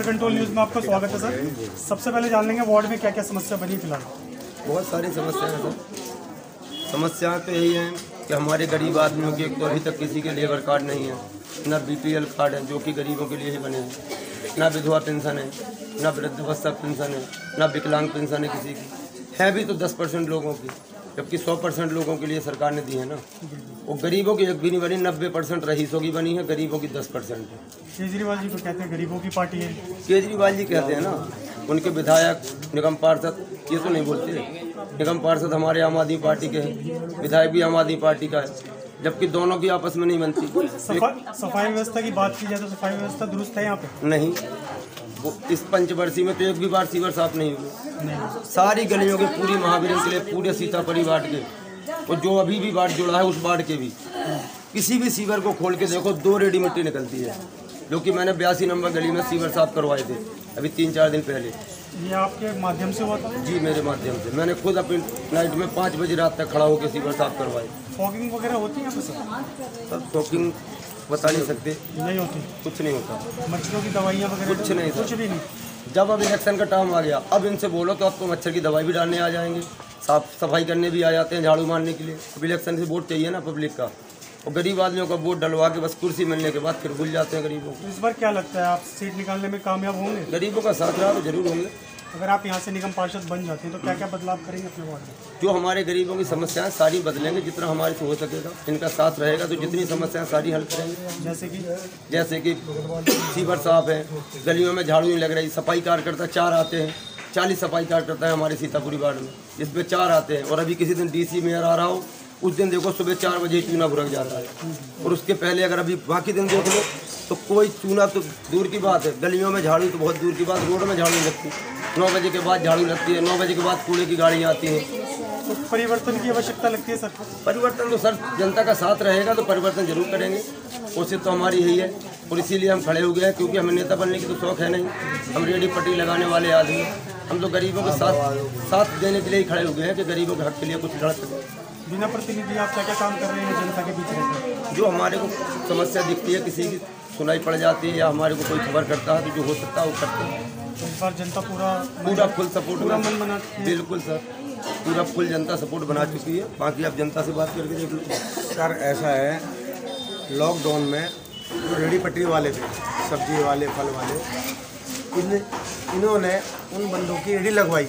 Control news में आपका स्वागत है सर। सबसे पहले जान लेंगे वार्ड में क्या क्या समस्या बनी फिलहाल। बहुत सारी समस्याएं हैं सर। समस्याएं तो यही हैं कि हमारे गरीब आदमियों के तो अभी तक किसी के लेबर कार्ड नहीं है, ना BPL कार्ड है जो कि गरीबों के लिए ही बने हैं, ना विधवा पेंशन है, ना वृद्धावस्था पेंशन है, ना विकलांग पेंशन है किसी की है भी तो 10% लोगों की, जबकि 100% लोगों के लिए सरकार ने दी है ना। वो गरीबों की एक भी नहीं बनी, 90% रईसों की बनी है, गरीबों की 10% है। केजरीवाल जी को कहते हैं गरीबों की पार्टी है। केजरीवाल जी कहते हैं ना, उनके विधायक निगम पार्षद ये तो नहीं बोलते। निगम पार्षद हमारे आम आदमी पार्टी के हैं, विधायक भी आम आदमी पार्टी का है, जबकि दोनों की आपस में नहीं बनती। सफाई व्यवस्था की बात की जाए तो सफाई व्यवस्था दुरुस्त है यहाँ पे नहीं। वो इस पंचवर्षीय में तो एक भी बार सीवर साफ नहीं हुए। सारी गलियों के पूरी महावीर के लिए पूरे सीतापुरी वार्ड के और जो अभी भी वार्ड जुड़ा है उस वार्ड के भी किसी भी सीवर को खोल के देखो 2 रेडी मिट्टी निकलती है, जो कि मैंने 82 नंबर गली में सीवर साफ करवाए थे अभी 3-4 दिन पहले। ये आपके माध्यम से हुआ था? जी मेरे माध्यम से। मैंने खुद अपनी नाइट में 5 बजे रात तक खड़ा होकर सीवर साफ करवाए। फॉगिंग वगैरह होती है सर फॉगिंग बता नहीं सकते, नहीं होती, कुछ नहीं होता। मच्छरों की दवाइयाँ वगैरह कुछ नहीं, कुछ भी नहीं। जब अब इलेक्शन का टाइम आ गया, अब इनसे बोलो तो आपको मच्छर की दवाई भी डालने आ जाएंगे, साफ सफाई करने भी आ जाते हैं, झाड़ू मारने के लिए। अब इलेक्शन से वोट चाहिए ना पब्लिक का, और गरीब आदमियों का वोट डलवा के बस कुर्सी मिलने के बाद फिर भूल जाते हैं गरीबों को। तो इस बार क्या लगता है आप सीट निकालने में कामयाब होंगे? गरीबों का साथ रहा तो जरूर होंगे। अगर आप यहाँ से निगम पार्षद बन जाते हैं तो क्या क्या बदलाव करेंगे अपने वार्ड में? जो हमारे गरीबों की समस्याएं सारी बदलेंगे, जितना हमारे से हो सकेगा। इनका साथ रहेगा तो जितनी समस्याएं सारी हल करेंगे। जैसे कि सीवर साफ है, गलियों में झाड़ू नहीं लग रही, सफाई कार्यकर्ता 4 आते हैं, 40 सफाई कार्यकर्ता है हमारे सीतापुरी वार्ड में, इसमें 4 आते हैं। और अभी किसी दिन DC मेयर आ रहा हो, उस दिन देखो सुबह 4 बजे चूना भुरक जाता है, और उसके पहले अगर अभी बाकी दिन देख लो तो कोई चूना तो दूर की बात है, गलियों में झाड़ू तो बहुत दूर की बात, रोड में झाड़ू नहीं लगती। 9 बजे के बाद झाड़ू लगती है, 9 बजे के बाद कूड़े की गाड़ियाँ आती हैं। तो परिवर्तन की आवश्यकता लगती है सर? परिवर्तन तो सर जनता का साथ रहेगा तो परिवर्तन जरूर करेंगे, कोशिश तो हमारी यही है। और इसीलिए हम खड़े हो गए हैं, क्योंकि हमें नेता बनने की तो शौक है नहीं, हम रेडी पट्टी लगाने वाले आदमी। हम तो गरीबों के साथ देने के लिए ही खड़े हो गए हैं कि गरीबों के हक के लिए कुछ लड़ सकें। बिना प्रतिनिधि आप क्या क्या काम कर रहे हैं जनता के बीच रहकर? जो हमारे को समस्या दिखती है, किसी की सुनाई पड़ जाती है या हमारे को कोई खबर करता है, तो जो हो सकता है वो करते हैं। तो इस बार जनता पूरा फुल सपोर्ट, पूरा मन बनाती है? बिल्कुल सर, पूरा फुल जनता सपोर्ट बना चुकी है। बाकी आप जनता से बात करके देख लो। सर ऐसा है, लॉकडाउन में जो रेडी पटरी वाले थे, सब्जी वाले, फल वाले, इन्होंने उन बंदों की रेडी लगवाई।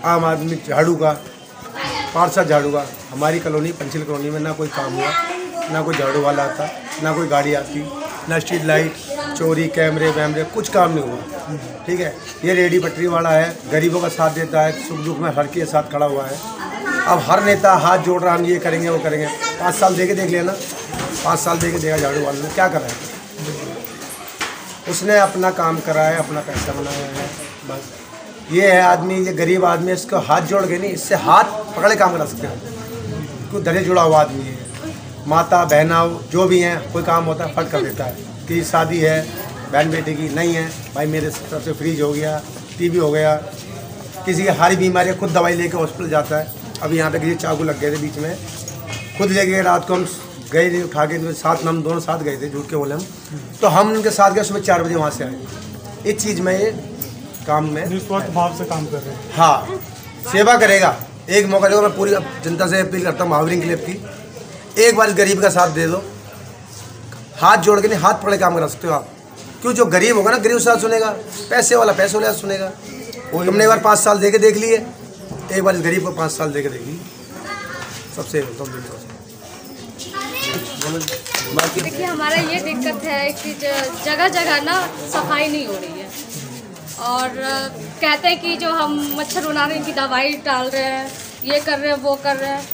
आम आदमी झाड़ू का, पार्षद झाड़ू का। हमारी कॉलोनी पंचिल कॉलोनी में ना कोई काम हुआ, ना कोई झाड़ू वाला आता, ना कोई गाड़ी आती, ना स्ट्रीट लाइट, चोरी, कैमरे वैमरे, कुछ काम नहीं हुआ। ठीक है, ये रेडी पटरी वाला है, गरीबों का साथ देता है, सुख दुख में हर के साथ खड़ा हुआ है। अब हर नेता हाथ जोड़ रहा, हम ये करेंगे वो करेंगे। 5 साल दे के देख लेना, 5 साल दे के देखा झाड़ू वाले ने क्या करा है। उसने अपना काम करा है, अपना पैसा बनाया है, बस। ये है आदमी, ये गरीब आदमी, इसको हाथ जोड़ के नहीं, इससे हाथ पकड़े काम करा सकते हैं। कोई धैर्य जुड़ा हुआ आदमी है, माता बहना जो भी हैं, कोई काम होता है फट कर देता है। कि शादी है बहन बेटे की, नहीं है भाई मेरे तरफ से फ्रिज हो गया, TV हो गया, किसी की हारी बीमारी है, खुद दवाई लेके हॉस्पिटल जाता है। अभी यहाँ पे किसी चाकू लग गए थे बीच में, खुद ले गए, रात को हम गए थे उठा के, साथ में हम दोनों साथ गए थे, झूठ के बोले हम, तो हम उनके साथ गए, सुबह 4 बजे वहाँ से आए। इस चीज़ में ये काम में निस्वार्थ भाव से काम कर रहे हैं। हाँ, सेवा करेगा। एक मौका देखो, मैं पूरी जनता से अपील करता हूँ, महावीर क्लब की, एक बार गरीब का साथ दे दो, हाथ जोड़ के नहीं, हाथ पकड़े काम करा सकते हो आप। क्यों, जो गरीब होगा ना, गरीब साथ सुनेगा, पैसे वाला पैसे वाला सुनेगा। तुमने एक बार 5 साल दे के देख लिए, एक बार इस गरीब को 5 साल दे के देखिए, सबसे बाकी देखिए हमारा ये दिक्कत है कि जगह जगह ना सफाई नहीं हो रही है, और कहते हैं कि जो हम मच्छर उड़ाने की दवाई डाल रहे हैं, ये कर रहे हैं, वो कर रहे हैं।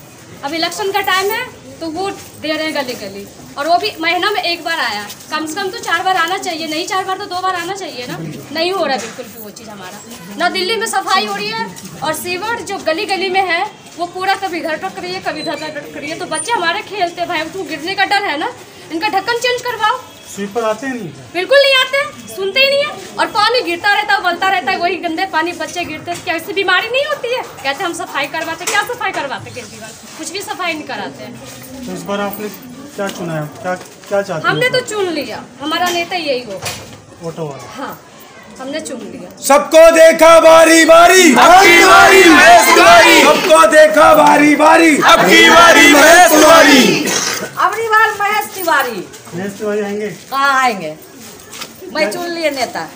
अब इलेक्शन का टाइम है तो वो दे रहे हैं गली गली, और वो भी महीना में 1 बार आया। कम से कम तो 4 बार आना चाहिए, नहीं 4 बार तो 2 बार आना चाहिए ना। नहीं हो रहा बिल्कुल भी वो चीज़ हमारा। ना दिल्ली में सफाई हो रही है, और सीवर जो गली गली में है वो पूरा कभी इधर टक रही है, कभी इधर टक रही है। तो बच्चे हमारे खेलते भाई, तो गिरने का डर है ना, इनका ढक्कन चेंज करवाओ। स्वीपर आते हैं? नहीं, बिल्कुल नहीं आते, सुनते ही नहीं है। और पानी गिरता रहता है, उबलता रहता है, वही गंदे पानी बच्चे गिरते हैं। क्या इससे बीमारी नहीं होती है? कहते हम सफाई करवाते, क्या सफाई करवाते केजरीवाल? कुछ भी सफाई नहीं कराते हैं। तो इस बार आपने क्या चुना है, क्या चाहते हैं? हमने तो चुन लिया, हमारा नेता यही होगा, ऑटो वाला। हाँ, हमने चुन लिया। सबको देखा बारी बारी, अबकी बारी महेश तिवारी, सबको देखा बारी बारी, अबकी बारी महेश तिवारी, अबकी बार महेश तिवारी। महेश तिवारी आएंगे? कहाँ आएंगे? मैं चुन लिए नेता।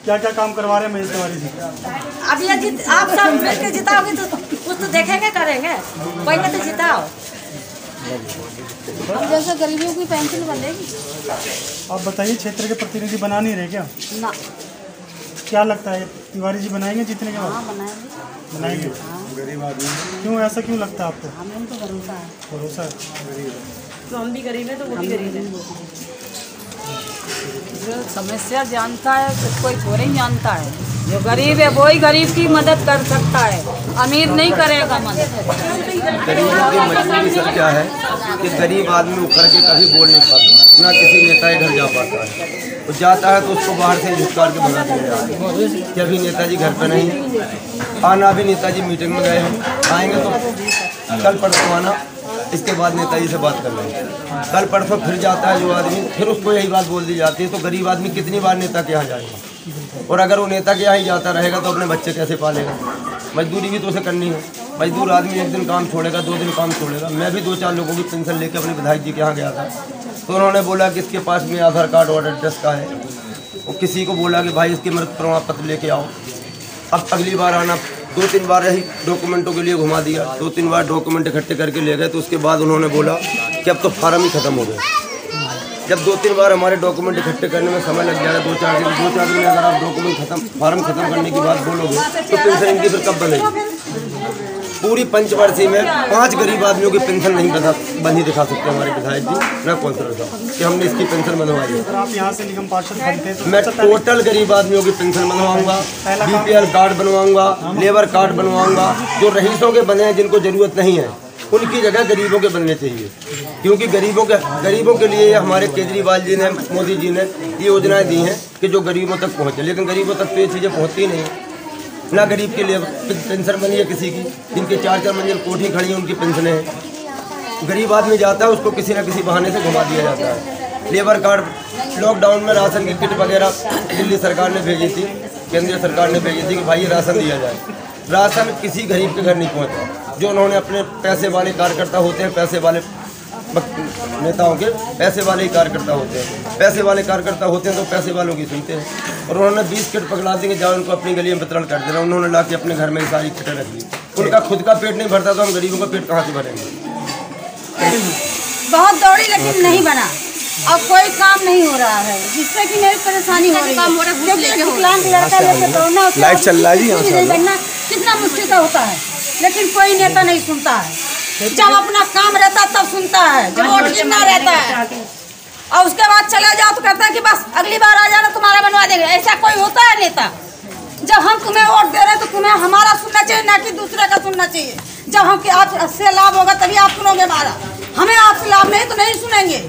क्या क्या काम करवा रहे हैं महेश तिवारी जी? अब ये आप सब मिलकर जिताओगे तो कुछ तो देखेंगे करेंगे, पहले तो जिताओ। अब जैसे गरीबों की पेंशन बनेगी। आप बताइए, क्षेत्र के प्रतिनिधि बना नहीं रहे क्या? ना। क्या लगता है तिवारी जी बनाएंगे जीतने के बाद? हाँ बनाएंगे। बनाएंगे। गरीब आदमी क्यों, ऐसा क्यों लगता है आपको? हमें उनको भरोसा है। भरोसा है। तो हम भी गरीब हैं तो वो भी गरीब है। जो समस्या जानता है तो कोई थोड़े ही जानता है। जो गरीब है वही गरीब की मदद कर सकता है, अमीर नहीं करेगा मदद। गरीबों की मजबूरी सर क्या है कि गरीब आदमी उखड़ के कभी बोल नहीं पाता, ना किसी नेता के घर जा पाता है। वो जाता है तो उसको बाहर से झुटकार के भगा दिया जाता है कि अभी नेताजी घर पे नहीं, आना भी नेताजी मीटिंग में गए हैं, आएंगे तो कल परसों आना, इसके बाद नेताजी से बात कर लेंगे। कल परसों फिर जाता है जो आदमी, फिर उसको यही बात बोल दी जाती है। तो गरीब आदमी कितनी बार नेता के यहाँ जाएगा? और अगर वो नेता के यहाँ ही जाता रहेगा तो अपने बच्चे कैसे पालेगा? मजदूरी भी तो उसे करनी है। मजदूर आदमी एक दिन काम छोड़ेगा, 2 दिन काम छोड़ेगा। मैं भी 2-4 लोगों की पेंशन लेकर अपने विधायक जी के यहाँ गया था, तो उन्होंने बोला कि इसके पास में आधार कार्ड और एड्रेस का है। वो किसी को बोला कि भाई इसके मृत्यु प्रमाण पत्र लेके आओ। अब अगली बार आना, 2-3 बार यही डॉक्यूमेंटों के लिए घुमा दिया, 2-3 बार डॉक्यूमेंट इकट्ठे करके ले गए। तो उसके बाद उन्होंने बोला कि अब तो फार्म ही ख़त्म हो गए। जब 2-3 बार हमारे डॉक्यूमेंट इकट्ठे करने में समय लग जाएगा, 2-4 दिन में अगर आप डॉक्यूमेंट फार्म खत्म करने की बात बोलोगे तो पेंशन इनकी फिर कब बनेगी? पूरी पंचवर्षीय में 5 गरीब आदमियों की पेंशन नहीं बंधी दिखा सकते हमारे विधायक जी, न कौंसलर साहब, कि हमने इसकी पेंशन बनवाई है। अगर आप यहाँ से निगम पार्षद बनते तो मैं टोटल गरीब आदमियों की पेंशन बनवाऊंगा, BPL कार्ड बनवाऊंगा, लेबर कार्ड बनवाऊंगा। जो रईसों के बने हैं, जिनको जरूरत नहीं है, उनकी जगह गरीबों के बनने चाहिए। क्योंकि गरीबों के लिए हमारे केजरीवाल जी ने, मोदी जी ने ये योजनाएं दी हैं कि जो गरीबों तक पहुँचे, लेकिन गरीबों तक तो ये चीज़ें पहुँचती नहीं। ना गरीब के लिए पेंशन बनी है किसी की, जिनके 4-4 मंजिल कोठी खड़ी है उनकी पेंशनें हैं। गरीब आदमी जाता है, उसको किसी न किसी बहाने से घुमा दिया जाता है। लेबर कार्ड, लॉकडाउन में राशन की किट वगैरह दिल्ली सरकार ने भेजी थी, केंद्रीय सरकार ने भेजी थी कि भाई ये राशन दिया जाए। राशन किसी गरीब के घर नहीं पहुँचा। जो उन्होंने अपने पैसे वाले कार्यकर्ता होते हैं, पैसे वाले नेताओं के पैसे वाले ही कार्यकर्ता होते हैं, पैसे वाले कार्यकर्ता होते हैं तो पैसे वालों की सुनते हैं। और उन्होंने 20 किट पकड़ा दी कि जाओ उनको अपनी गली में वितरण कर देना। उन्होंने ला के अपने घर में सारी किटें रख ली। उनका खुद का पेट नहीं भरता तो हम गरीबों का पेट कहाँ से भरेंगे? बहुत दौड़ी लेकिन नहीं बना, अब कोई काम नहीं हो रहा है, जिससे कि मेरी परेशानी हो रही है। क्योंकि विकलांग लड़का लेके दौड़ना, लाइट चल रहा है जी, नहीं बनना कितना मुश्किल का होता है, लेकिन कोई नेता नहीं सुनता है। जब अपना काम रहता तब सुनता है, जब वोट गिरना रहता है और उसके बाद चले जाओ तो कहता है कि बस अगली बार आ जाना, तुम्हारा बनवा देंगे। ऐसा कोई होता है नेता? जब हम तुम्हें वोट दे रहे तो तुम्हें हमारा सुनना चाहिए, ना कि दूसरे का सुनना चाहिए। जब हम आपसे लाभ होगा तभी आप सुनोगे हमारा, हमें आपसे लाभ नहीं तो नहीं सुनेंगे।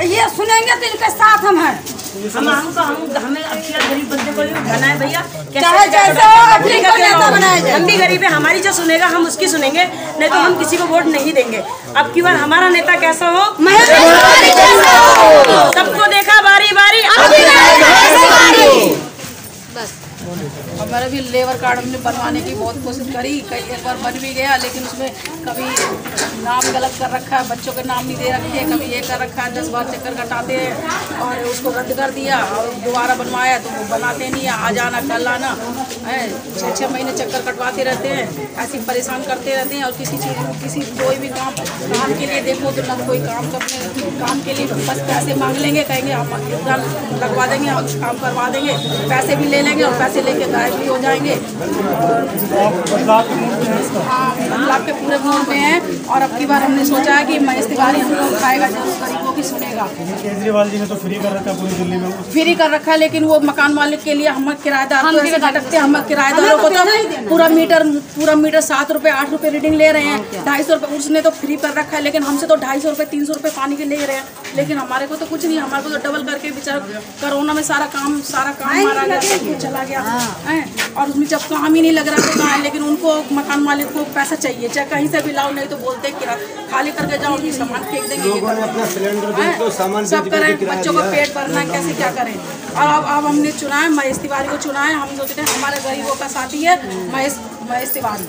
ये सुनेंगे तो इनके साथ हम हैं। हमें गरीब बंदे को बनाए भैया, चाहे जैसे हो नेता बनाया जाए। हम भी गरीब है, हमारी जो सुनेगा हम उसकी सुनेंगे, नहीं तो हम किसी को वोट नहीं देंगे। अब की बार हमारा नेता कैसा हो, सबको देखा बारी बारी। हमारा भी लेबर कार्ड हमने बनवाने की बहुत कोशिश करी, एक बार बन भी गया, लेकिन उसमें कभी नाम गलत कर रखा है, बच्चों के नाम नहीं दे रखे, कभी ये कर रखा है, 10 बार चक्कर कटाते हैं और उसको रद्द कर दिया और दोबारा बनवाया तो वो बनाते नहीं है। आज आना कल आना है, 6-6 महीने चक्कर कटवाते रहते हैं, ऐसे परेशान करते रहते हैं। और किसी कोई भी काम के लिए देखो तो ना कोई काम के लिए बस पैसे मांग लेंगे, कहेंगे हम लगवा देंगे और काम करवा देंगे, पैसे भी ले लेंगे और पैसे लेके गायब भी हो जाएंगे। हाँ, बदलाव के पूरे मूड में हैं। और अब की बार हमने सोचा है कि महेश तिवारी हम लोग खाएगा, जो गरीबों की सुनेगा। केजरीवाल जी ने तो फ्री कर रखा है पूरी दिल्ली में, फ्री कर रखा है, लेकिन वो मकान मालिक के लिए हम किराएदार को ऐसे भटकते हैं। हम किराएदारों को तो पूरा मीटर 7 रुपये 8 रुपये रीडिंग ले रहे हैं, 250 रुपये उसने तो फ्री कर रखा है, लेकिन हमसे तो 250 रुपये 300 रुपये पानी के ले रहे हैं। लेकिन हमारे को तो कुछ नहीं, हमारे को तो डबल करके बेचारा कोरोना में सारा काम मारा गया, सब कुछ चला गया है। और उसमें जब काम ही नहीं लग रहा तो कहाँ है, लेकिन उनको मकान मालिक को पैसा चाहिए, चाहे कहीं से भी लाओ, नहीं तो बोलते कि खाली करके जाओ, सामान फेंक देंगे। लोगों ने अपना सिलेंडर तो सामान सब करें, बच्चों का पेट भरना है, कैसे क्या करें। और अब हमने चुना है महेश तिवारी को चुना है। हम सोचते हैं हमारे गरीबों का साथी है महेश तिवारी।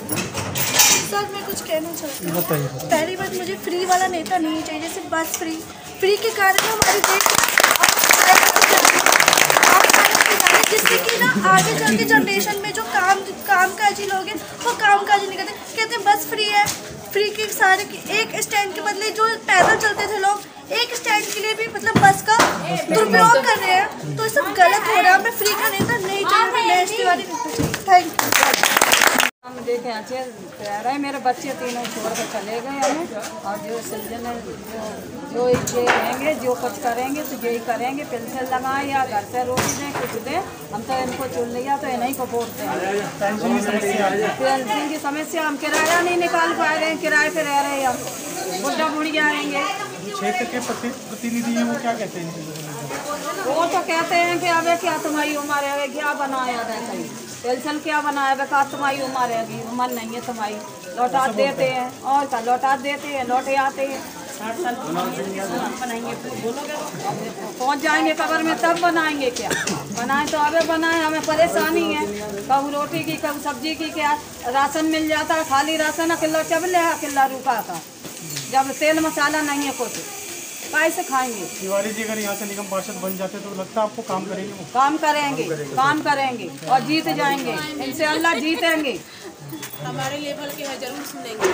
सर मैं कुछ कहना चाहती हूँ। पहली बात, मुझे फ्री वाला नेता नहीं चाहिए। जैसे बस फ्री के कारण हमारे देश जिससे कि ना आगे चल के जनरेशन में जो कामकाजी लोग हैं वो कामकाज नहीं करते। कहते हैं बस फ्री है, फ्री के सारे एक स्टैंड के बदले जो पैदल चलते थे लोग एक स्टैंड के लिए भी मतलब बस का दुरुपयोग कर रहे हैं। तो ये सब गलत हो रहा है। हमें फ्री का नेता नहीं चाहिए, महेश तिवारी नेता चाहिए। Thank you. हम देखे अच्छे कह रहे, मेरे बच्चे तीनों छोड़ कर चले गए हमें। और जो सिलजन जो ये रहेंगे, जो कुछ करेंगे तो यही करेंगे। पेंशन लगाएं या घर से रोटी दें, कुछ दें। हम तो इनको चुन लिया तो इन्हीं को वोट दें। पेंशन की समस्या, हम किराया नहीं निकाल पा रहे हैं, किराए पे रह रहे हैं। हम बुढ़ा बुढ़िया आएंगे। क्षेत्र के प्रतिनिधि हैं, वो क्या कहते हैं? वो तो कहते हैं कि अबे क्या तुम्हारी उम्र है, क्या बनाया है, पेंशन क्या बनाया है, कहा तुम्हारी उम्र है, उम्र नहीं है तुम्हारी। लौटा देते हैं और क्या लौटा देते हैं, लौटे आते हैं। 60 साल बनाएंगे, पहुँच जाएंगे कब्र में तब बनाएंगे। क्या बनाएं तो अबे बनाएं, हमें परेशानी है। कभी रोटी की कभी सब्जी की, क्या राशन मिल जाता है, खाली राशन किलो चबले है, किलो रुपा का। जब तेल मसाला नहीं है कुछ, कैसे खाएंगे? तिवारी जी अगर यहाँ से निगम पार्षद बन जाते तो लगता है आपको काम करेंगे? वो काम करेंगे और जीत जाएंगे। इंशाअल्लाह जीतेंगे। हमारे लेवल के है, जरूर सुनेंगे।